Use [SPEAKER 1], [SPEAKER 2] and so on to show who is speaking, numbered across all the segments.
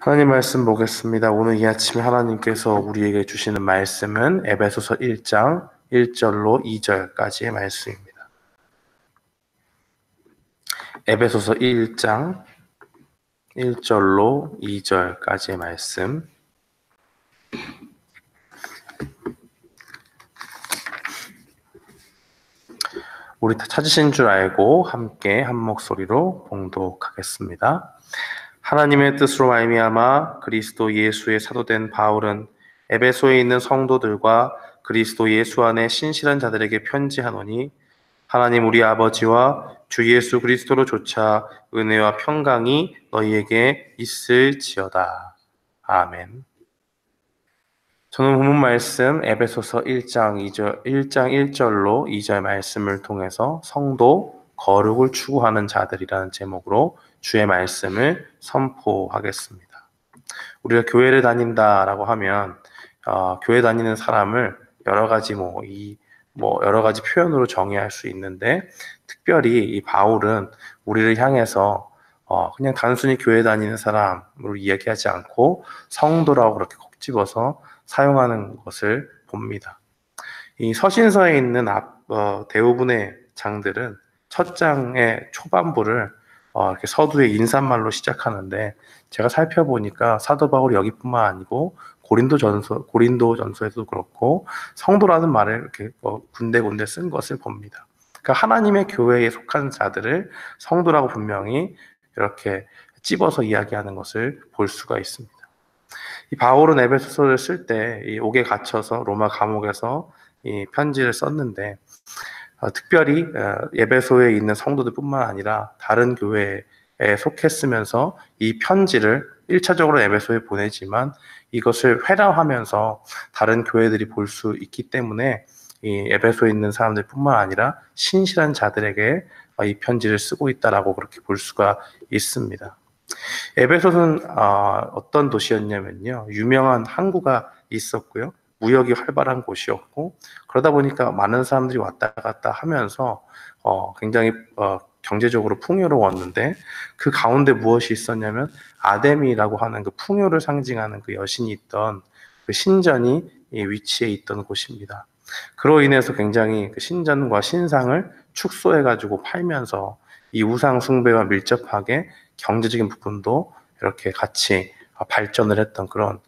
[SPEAKER 1] 하나님 말씀 보겠습니다. 오늘 이 아침에 하나님께서 우리에게 주시는 말씀은 에베소서 1장 1절로 2절까지의 말씀입니다. 에베소서 1장 1절로 2절까지의 말씀. 우리 다 찾으신 줄 알고 함께 한 목소리로 봉독하겠습니다. 하나님의 뜻으로 말미암아 그리스도 예수의 사도된 바울은 에베소에 있는 성도들과 그리스도 예수 안에 신실한 자들에게 편지하노니 하나님 우리 아버지와 주 예수 그리스도로 조차 은혜와 평강이 너희에게 있을지어다. 아멘. 저는 본문 말씀 에베소서 1장 1절로 2절 말씀을 통해서 성도 거룩을 추구하는 자들이라는 제목으로 주의 말씀을 선포하겠습니다. 우리가 교회를 다닌다라고 하면 교회 다니는 사람을 여러 가지 여러 가지 표현으로 정의할 수 있는데, 특별히 이 바울은 우리를 향해서 그냥 단순히 교회 다니는 사람으로 이야기하지 않고 성도라고 그렇게 콕 집어서 사용하는 것을 봅니다. 이 서신서에 있는 대부분의 장들은 첫 장의 초반부를 이렇게 서두의 인사말로 시작하는데, 제가 살펴보니까 사도 바울이 여기뿐만 아니고 고린도전서에도 그렇고 성도라는 말을 이렇게 군데군데 쓴 것을 봅니다. 그러니까 하나님의 교회에 속한 자들을 성도라고 분명히 이렇게 찝어서 이야기하는 것을 볼 수가 있습니다. 이 바울은 에베소서를 쓸 때 이 옥에 갇혀서 로마 감옥에서 이 편지를 썼는데, 특별히 에베소에 있는 성도들뿐만 아니라 다른 교회에 속했으면서 이 편지를 1차적으로 에베소에 보내지만 이것을 회람하면서 다른 교회들이 볼 수 있기 때문에 이 에베소에 있는 사람들뿐만 아니라 신실한 자들에게 이 편지를 쓰고 있다라고 그렇게 볼 수가 있습니다. 에베소는 어떤 도시였냐면요, 유명한 항구가 있었고요, 무역이 활발한 곳이었고, 그러다 보니까 많은 사람들이 왔다 갔다 하면서 굉장히 경제적으로 풍요로웠는데, 그 가운데 무엇이 있었냐면 아데미라고 하는 그 풍요를 상징하는 그 여신이 있던 그 신전이 위치해 있던 곳입니다. 그로 인해서 굉장히 그 신전과 신상을 축소해가지고 팔면서 이 우상 숭배와 밀접하게 경제적인 부분도 이렇게 같이 발전을 했던 그런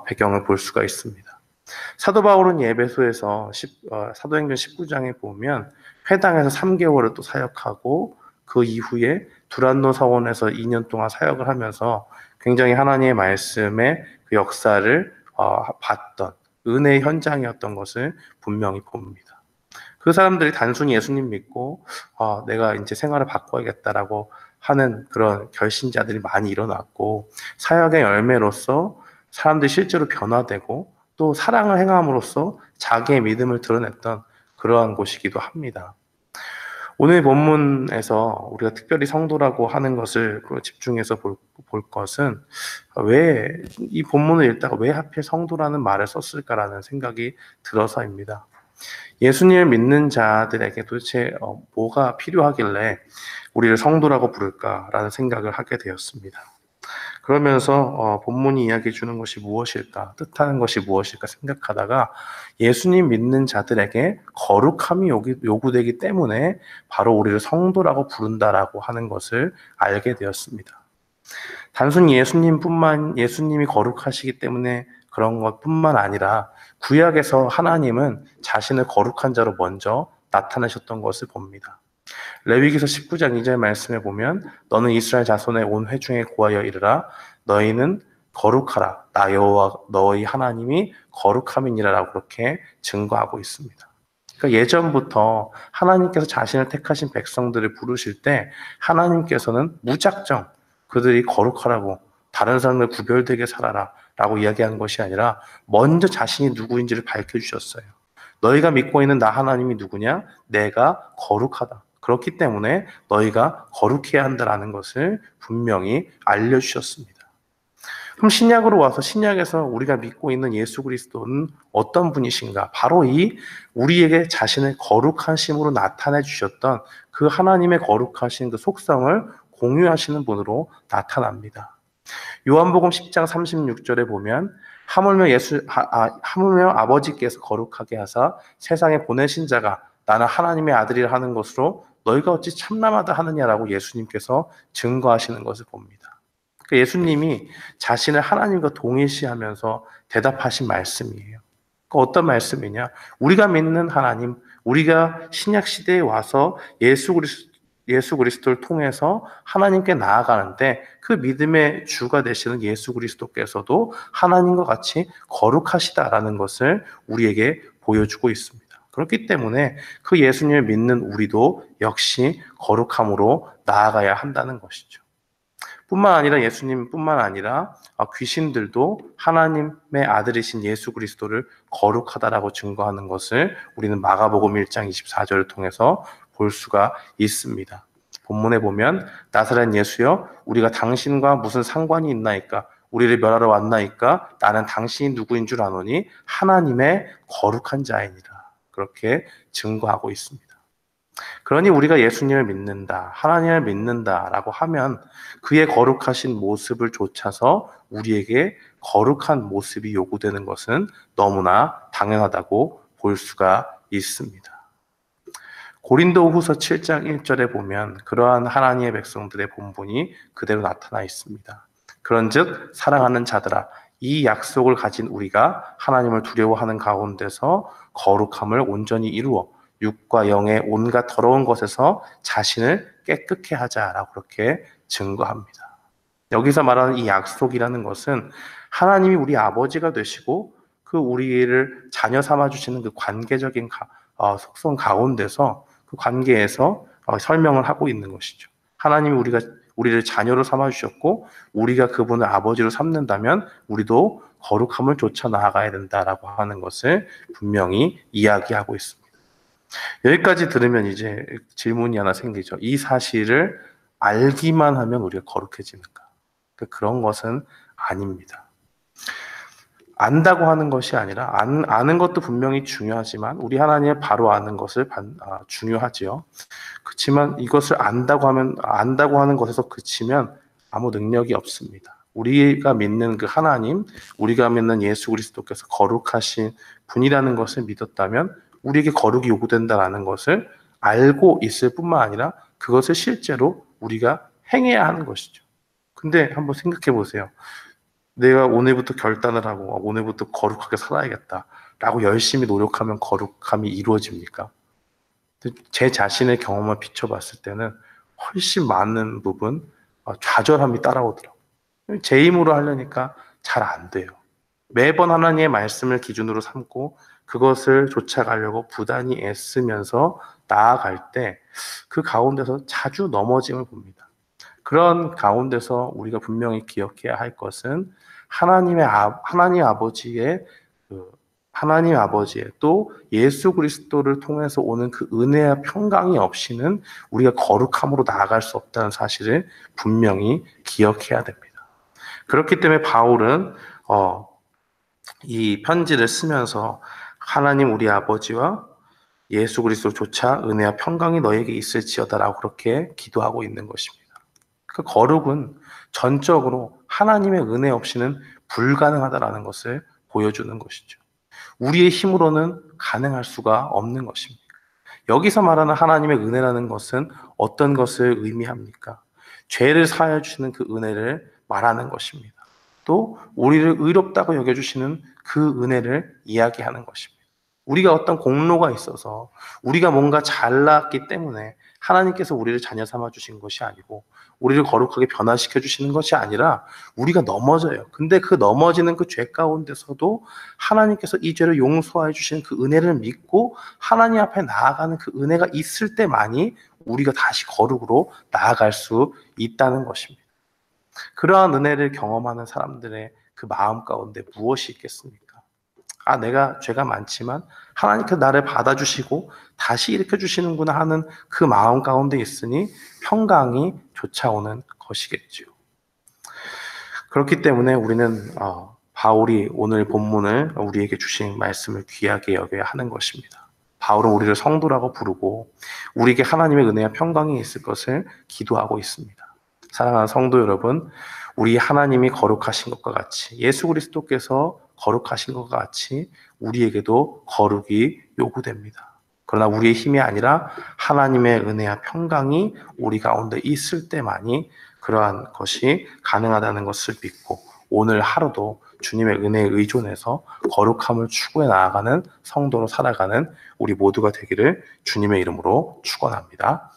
[SPEAKER 1] 배경을 볼 수가 있습니다. 사도 바울은 에베소에서 사도행전 19장에 보면 회당에서 3개월을 또 사역하고, 그 이후에 두란노 서원에서 2년 동안 사역을 하면서 굉장히 하나님의 말씀의 그 역사를 봤던 은혜의 현장이었던 것을 분명히 봅니다. 그 사람들이 단순히 예수님 믿고 내가 이제 생활을 바꿔야겠다라고 하는 그런 결신자들이 많이 일어났고, 사역의 열매로서 사람들이 실제로 변화되고 또 사랑을 행함으로써 자기의 믿음을 드러냈던 그러한 곳이기도 합니다. 오늘 본문에서 우리가 특별히 성도라고 하는 것을 집중해서 볼 것은, 왜 이 본문을 읽다가 왜 하필 성도라는 말을 썼을까라는 생각이 들어서입니다. 예수님을 믿는 자들에게 도대체 뭐가 필요하길래 우리를 성도라고 부를까라는 생각을 하게 되었습니다. 그러면서 본문이 이야기해 주는 것이 무엇일까, 뜻하는 것이 무엇일까 생각하다가 예수님 믿는 자들에게 거룩함이 요구되기 때문에 바로 우리를 성도라고 부른다라고 하는 것을 알게 되었습니다. 단순히 예수님이 거룩하시기 때문에 그런 것뿐만 아니라 구약에서 하나님은 자신을 거룩한 자로 먼저 나타내셨던 것을 봅니다. 레위기서 19장 2절 말씀에 보면 너는 이스라엘 자손의 온 회중에 고하여 이르라 너희는 거룩하라 나 여호와 너희 하나님이 거룩함이니라라고 그렇게 증거하고 있습니다. 그러니까 예전부터 하나님께서 자신을 택하신 백성들을 부르실 때 하나님께서는 무작정 그들이 거룩하라고, 다른 사람들 구별되게 살아라 라고 이야기하는 것이 아니라 먼저 자신이 누구인지를 밝혀주셨어요. 너희가 믿고 있는 나 하나님이 누구냐? 내가 거룩하다. 그렇기 때문에 너희가 거룩해야 한다라는 것을 분명히 알려주셨습니다. 그럼 신약으로 와서 신약에서 우리가 믿고 있는 예수 그리스도는 어떤 분이신가? 바로 이 우리에게 자신의 거룩하심으로 나타내 주셨던 그 하나님의 거룩하신 그 속성을 공유하시는 분으로 나타납니다. 요한복음 10장 36절에 보면 하물며 아버지께서 거룩하게 하사 세상에 보내신 자가 나는 하나님의 아들이라 하는 것으로 너희가 어찌 참남하다 하느냐라고 예수님께서 증거하시는 것을 봅니다. 예수님이 자신을 하나님과 동일시하면서 대답하신 말씀이에요. 어떤 말씀이냐? 우리가 믿는 하나님, 우리가 신약 시대에 와서 예수 그리스도를 통해서 하나님께 나아가는데 그 믿음의 주가 되시는 예수 그리스도께서도 하나님과 같이 거룩하시다라는 것을 우리에게 보여주고 있습니다. 그렇기 때문에 그 예수님을 믿는 우리도 역시 거룩함으로 나아가야 한다는 것이죠. 뿐만 아니라 예수님뿐만 아니라 귀신들도 하나님의 아들이신 예수 그리스도를 거룩하다라고 증거하는 것을 우리는 마가복음 1장 24절을 통해서 볼 수가 있습니다. 본문에 보면 나사렛 예수여 우리가 당신과 무슨 상관이 있나이까 우리를 멸하러 왔나이까 나는 당신이 누구인 줄 아노니 하나님의 거룩한 자이니라. 그렇게 증거하고 있습니다. 그러니 우리가 예수님을 믿는다, 하나님을 믿는다라고 하면 그의 거룩하신 모습을 좇아서 우리에게 거룩한 모습이 요구되는 것은 너무나 당연하다고 볼 수가 있습니다. 고린도후서 7장 1절에 보면 그러한 하나님의 백성들의 본분이 그대로 나타나 있습니다. 그런즉 사랑하는 자들아 이 약속을 가진 우리가 하나님을 두려워하는 가운데서 거룩함을 온전히 이루어 육과 영의 온갖 더러운 것에서 자신을 깨끗게 하자라고 그렇게 증거합니다. 여기서 말하는 이 약속이라는 것은 하나님이 우리 아버지가 되시고 그 우리를 자녀 삼아 주시는 그 관계적인 속성 가운데서 그 관계에서 설명을 하고 있는 것이죠. 하나님이 우리를 자녀로 삼아 주셨고 우리가 그분을 아버지로 삼는다면 우리도 거룩함을 좇아 나아가야 된다라고 하는 것을 분명히 이야기하고 있습니다. 여기까지 들으면 이제 질문이 하나 생기죠. 이 사실을 알기만 하면 우리가 거룩해지는가? 그런 것은 아닙니다. 안다고 하는 것이 아니라 아는 것도 분명히 중요하지만 우리 하나님을 바로 아는 것을 중요하지요. 그렇지만 이것을 안다고 하는 것에서 그치면 아무 능력이 없습니다. 우리가 믿는 그 하나님, 우리가 믿는 예수 그리스도께서 거룩하신 분이라는 것을 믿었다면 우리에게 거룩이 요구된다는 것을 알고 있을 뿐만 아니라 그것을 실제로 우리가 행해야 하는 것이죠. 근데 한번 생각해 보세요. 내가 오늘부터 결단을 하고 오늘부터 거룩하게 살아야겠다라고 열심히 노력하면 거룩함이 이루어집니까? 제 자신의 경험을 비춰봤을 때는 훨씬 많은 부분 좌절함이 따라오더라고요. 제 힘으로 하려니까 잘 안 돼요. 매번 하나님의 말씀을 기준으로 삼고 그것을 쫓아가려고 부단히 애쓰면서 나아갈 때 그 가운데서 자주 넘어짐을 봅니다. 그런 가운데서 우리가 분명히 기억해야 할 것은 하나님 아버지의 또 예수 그리스도를 통해서 오는 그 은혜와 평강이 없이는 우리가 거룩함으로 나아갈 수 없다는 사실을 분명히 기억해야 됩니다. 그렇기 때문에 바울은 이 편지를 쓰면서 하나님 우리 아버지와 예수 그리스도조차 은혜와 평강이 너에게 있을지어다라고 그렇게 기도하고 있는 것입니다. 그 거룩은 전적으로 하나님의 은혜 없이는 불가능하다라는 것을 보여주는 것이죠. 우리의 힘으로는 가능할 수가 없는 것입니다. 여기서 말하는 하나님의 은혜라는 것은 어떤 것을 의미합니까? 죄를 사하여 주시는 그 은혜를 말하는 것입니다. 또 우리를 의롭다고 여겨주시는 그 은혜를 이야기하는 것입니다. 우리가 어떤 공로가 있어서 우리가 뭔가 잘났기 때문에 하나님께서 우리를 자녀 삼아 주신 것이 아니고 우리를 거룩하게 변화시켜 주시는 것이 아니라 우리가 넘어져요. 근데 그 넘어지는 그 죄 가운데서도 하나님께서 이 죄를 용서해 주시는 그 은혜를 믿고 하나님 앞에 나아가는 그 은혜가 있을 때만이 우리가 다시 거룩으로 나아갈 수 있다는 것입니다. 그러한 은혜를 경험하는 사람들의 그 마음 가운데 무엇이 있겠습니까? 내가 죄가 많지만 하나님께서 나를 받아주시고 다시 일으켜주시는구나 하는 그 마음 가운데 있으니 평강이 쫓아오는 것이겠죠. 그렇기 때문에 우리는 바울이 오늘 본문을 우리에게 주신 말씀을 귀하게 여겨야 하는 것입니다. 바울은 우리를 성도라고 부르고 우리에게 하나님의 은혜와 평강이 있을 것을 기도하고 있습니다. 사랑하는 성도 여러분, 우리 하나님이 거룩하신 것과 같이 예수 그리스도께서 거룩하신 것과 같이 우리에게도 거룩이 요구됩니다. 그러나 우리의 힘이 아니라 하나님의 은혜와 평강이 우리 가운데 있을 때만이 그러한 것이 가능하다는 것을 믿고 오늘 하루도 주님의 은혜에 의존해서 거룩함을 추구해 나아가는 성도로 살아가는 우리 모두가 되기를 주님의 이름으로 축원합니다.